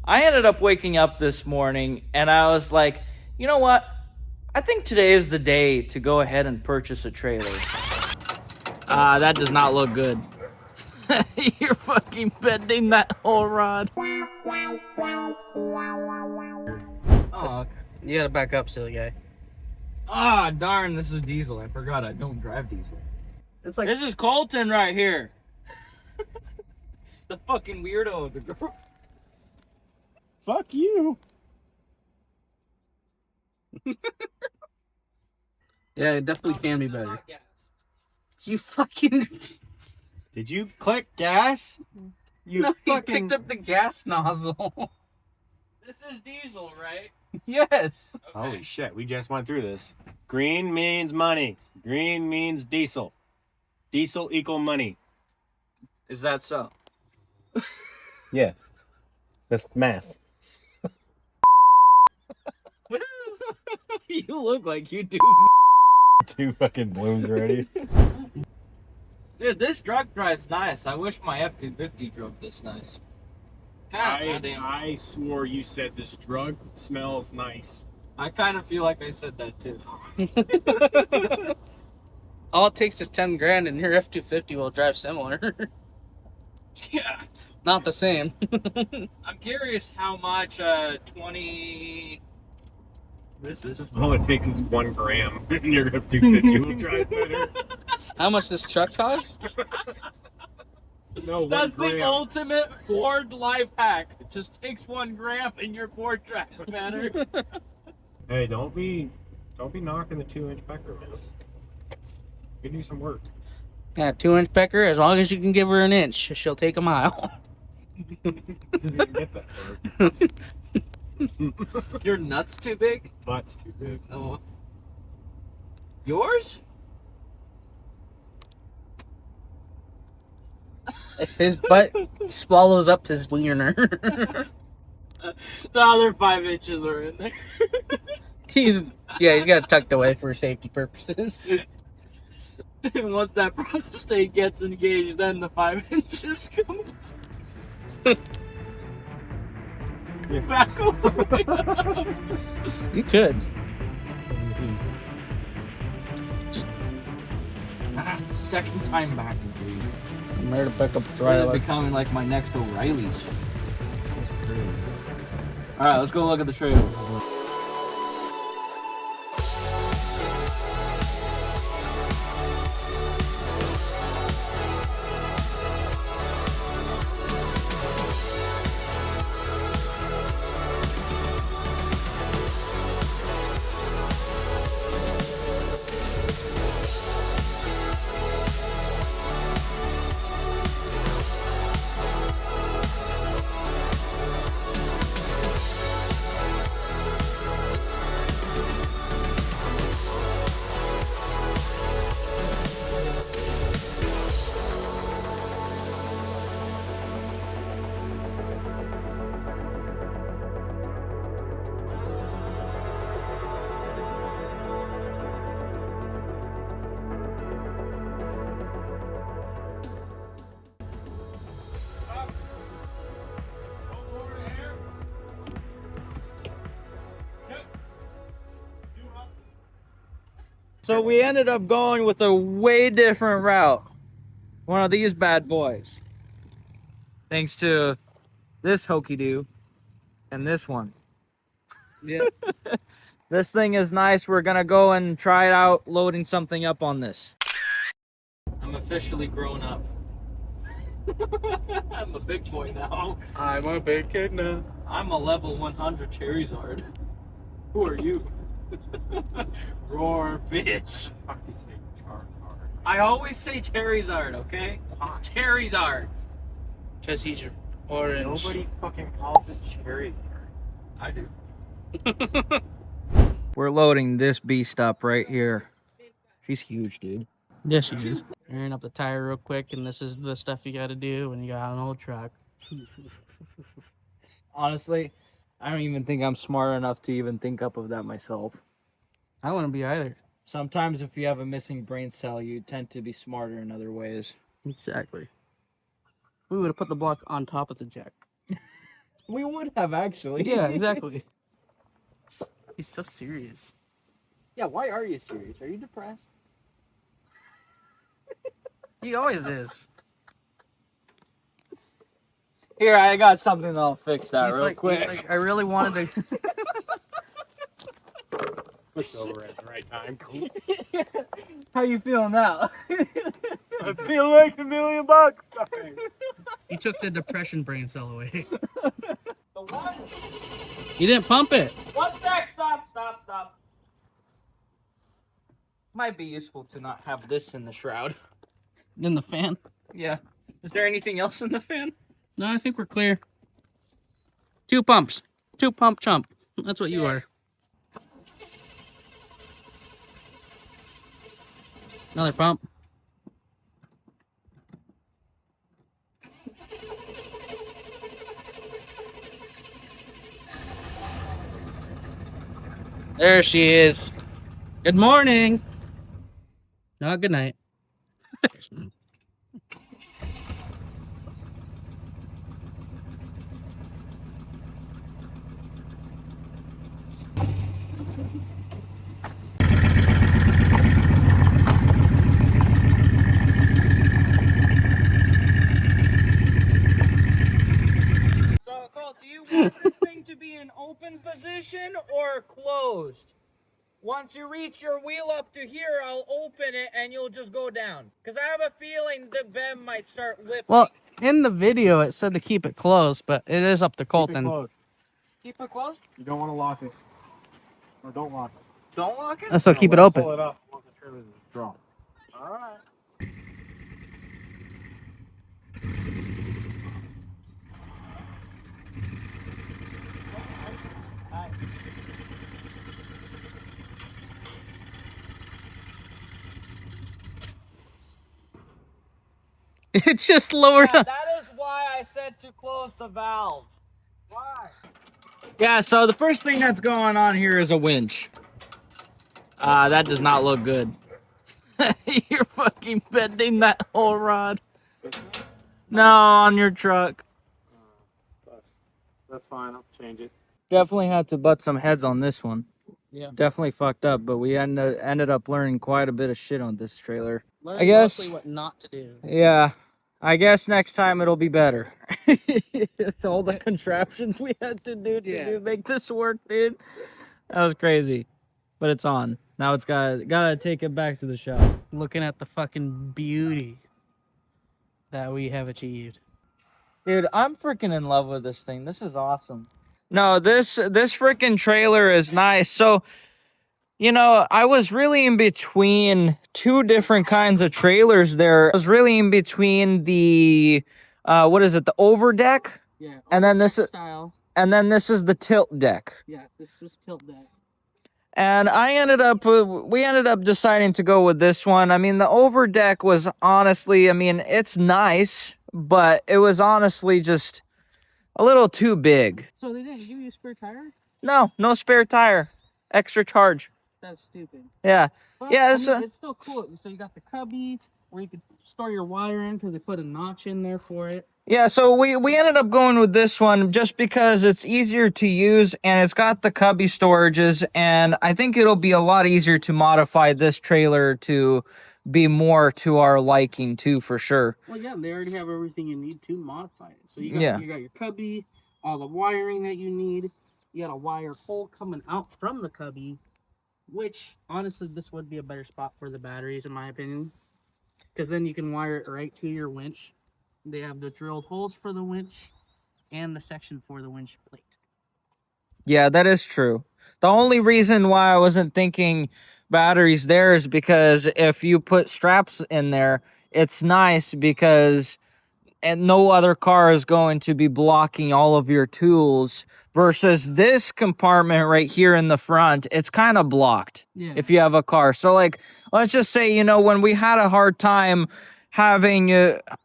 I ended up waking up this morning and I was like, you know what? I think today is the day to go ahead and purchase a trailer. That does not look good. You're fucking bending that whole rod. Oh, okay. You gotta back up, silly guy. Ah, darn, this is diesel. I forgot I don't drive diesel. It's like This is Colton right here. The fucking weirdo of the group. Fuck you. yeah, it definitely can be better. You fucking Did you click gas? You no, fucking... he picked up the gas nozzle. This is diesel, right? Yes. Okay. Holy shit, we just went through this. Green means money. Green means diesel. Diesel equal money. Is that so? Yeah. That's math. You look like you do. 2 fucking blooms already. Dude, this truck drives nice. I wish my F-250 drove this nice. I swore you said this drug smells nice. I kind of feel like I said that too. All it takes is 10 grand and your F-250 will drive similar. Yeah. Not the same. I'm curious how much 20... What is this? All it takes is 1 gram and your F-250 will drive better. How much this truck costs? No, 1 That's gram. the ultimate Ford life hack. It just takes 1 gram and your Ford drives better. Hey, don't be knocking the 2-inch pecker, man. You do some work. Yeah, 2-inch pecker, as long as you can give her an inch, she'll take a mile. Didn't get that far. Your nuts too big? Butt's too big. Oh. Yours? His butt swallows up his wiener. The other 5 inches are in there. he's got it tucked away for safety purposes. And once that prostate gets engaged, then the 5 inches come back all the way up. You could. Second time back in the week. I'm ready to pick up a This is trailer. becoming like my next O'Reilly's. Alright, let's go look at the trailer. So we ended up going with a way different route. One of these bad boys. Thanks to this hokey-do and this one. Yeah. This thing is nice. We're gonna go and try it out loading something up on this. I'm officially grown up. I'm a big boy now. I'm a big kid now. I'm a level 100 Charizard. Who are you? Roar, bitch. I always say Charizard, okay? It's Charizard. Because he's orange. Nobody fucking calls it Charizard. I do. We're loading this beast up right here. She's huge, dude. Yes, she is. Airing up the tire real quick, and this is the stuff you gotta do when you got an old truck. Honestly, I don't even think I'm smart enough to even think up of that myself. I wouldn't be either. Sometimes if you have a missing brain cell, you tend to be smarter in other ways. Exactly. We would have put the block on top of the jack. We would have actually. Yeah, exactly. He's so serious. Yeah, why are you serious? Are you depressed? He always is. Here, I got something that'll fix that He's real like, quick. he's like, I really wanted to. Push over at the right time. How you feeling now? I feel like $1,000,000. He took the depression brain cell away. The what? You didn't pump it. One sec, stop. Might be useful to not have this in the shroud. Then the fan. Yeah. Is there anything else in the fan? No, I think we're clear. 2 pumps. 2 pump chump. That's what you are. Another pump. There she is. Good morning. No, good night. So, Cole, do you want this thing to be in open position or closed? Once you reach your wheel up to here, I'll open it and you'll just go down. Because I have a feeling the bed might start lifting. Well, in the video, it said to keep it closed, but it is up to Colton. Keep it closed? You don't want to lock it. Or don't lock it. Don't lock it? So keep it Pull open. it up once the trailer is drawn. Alright. It just lowered. Yeah, that is why I said to close the valve. Why? Yeah, so the first thing that's going on here is a winch. That does not look good. You're fucking bending that whole rod. No, on your truck. That's fine. I'll change it. Definitely had to butt some heads on this one. Yeah. Definitely fucked up, but we ended up learning quite a bit of shit on this trailer. Learn I guess mostly what not to do. Yeah, I guess next time it'll be better. It's all the contraptions we had to do make this work, dude. That was crazy, but it's on now. It's gotta take it back to the shop. Looking at the fucking beauty that we have achieved. Dude, I'm freaking in love with this thing. This is awesome. No, this freaking trailer is nice. So, you know, I was really in between 2 different kinds of trailers there. I was really in between the what is it? The over deck? Yeah. And then this is style. and then this is the tilt deck. Yeah, this is tilt deck. And we ended up deciding to go with this one. I mean, the over deck was honestly, I mean, it's nice, but it was honestly just a little too big. So they didn't give you a spare tire? No spare tire. Extra charge. That's stupid. Yeah. But, Yeah, I it's, mean, it's still cool. So you got the cubby where you could store your wire in because they put a notch in there for it. Yeah, so we ended up going with this one just because it's easier to use and it's got the cubby storages, and I think it'll be a lot easier to modify this trailer to be more to our liking too, for sure. Well, yeah, they already have everything you need to modify it. So you got, Yeah. you got your cubby, all the wiring that you need. You got a wire hole coming out from the cubby, which honestly, this would be a better spot for the batteries, in my opinion, because then you can wire it right to your winch. They have the drilled holes for the winch and the section for the winch plate. Yeah, that is true. The only reason why I wasn't thinking batteries there is because if you put straps in there, it's nice because and no other car is going to be blocking all of your tools versus this compartment right here in the front. It's kind of blocked if you have a car. So like, let's just say, you know, when we had a hard time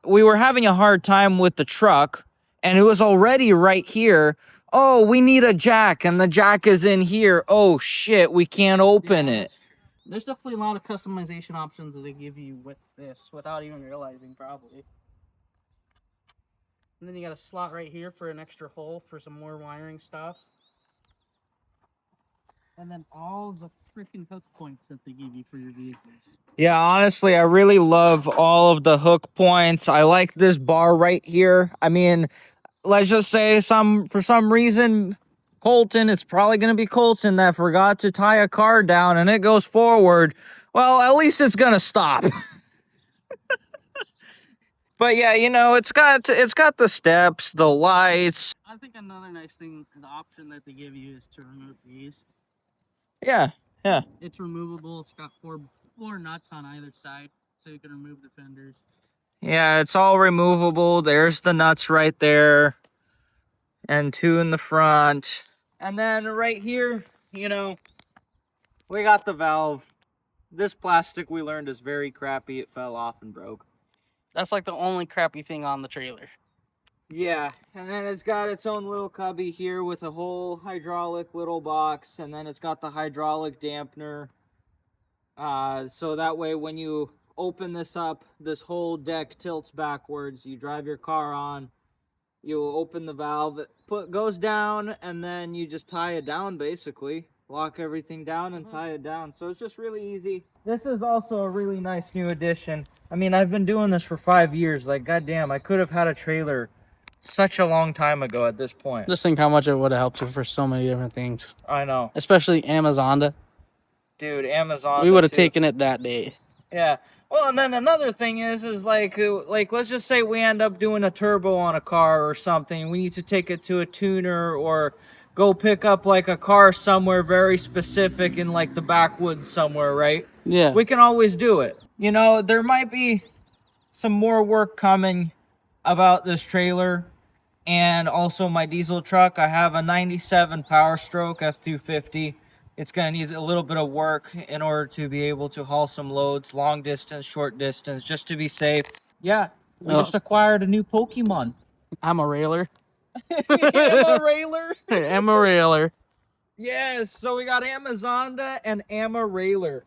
we were having a hard time with the truck and it was already right here. Oh, we need a jack and the jack is in here. Oh shit, we can't open it. There's definitely a lot of customization options that they give you with this without even realizing, probably. And then you got a slot right here for an extra hole for some more wiring stuff. And then all the freaking hook points that they give you for your vehicles. Yeah, honestly, I really love all of the hook points. I like this bar right here. I mean, let's just say for some reason, Colton, it's probably going to be Colton that forgot to tie a car down and it goes forward. Well, at least it's going to stop. But yeah, you know, it's got the steps, the lights. I think another nice thing, the option that they give you is to remove these. Yeah, yeah. It's removable. It's got four nuts on either side, so you can remove the fenders. Yeah, it's all removable. There's the nuts right there. And 2 in the front. And then right here, you know, we got the valve. This plastic we learned is very crappy. It fell off and broke. That's like the only crappy thing on the trailer. Yeah, and then it's got its own little cubby here with a whole hydraulic little box, and then it's got the hydraulic dampener. So that way when you open this up, this whole deck tilts backwards. You drive your car on, you open the valve, it goes down, and then you just tie it down basically. Lock everything down and tie it down. So it's just really easy. This is also a really nice new addition. I mean, I've been doing this for 5 years. Like, goddamn, I could have had a trailer such a long time ago at this point. Just think how much it would have helped you for so many different things. I know. Especially Amazonda. Dude, Amazon. We would have taken it that day. Yeah. Well, and then another thing is like let's just say we end up doing a turbo on a car or something. We need to take it to a tuner or go pick up like a car somewhere very specific in like the backwoods somewhere, right? Yeah. We can always do it. You know, there might be some more work coming about this trailer and also my diesel truck. I have a 97 Power Stroke F250. It's going to need a little bit of work in order to be able to haul some loads, long distance, short distance, just to be safe. Yeah, we just acquired a new Pokemon. I'm a railer. Amarailer? I'm a railer. Yes, so we got Amazonda and Amarailer.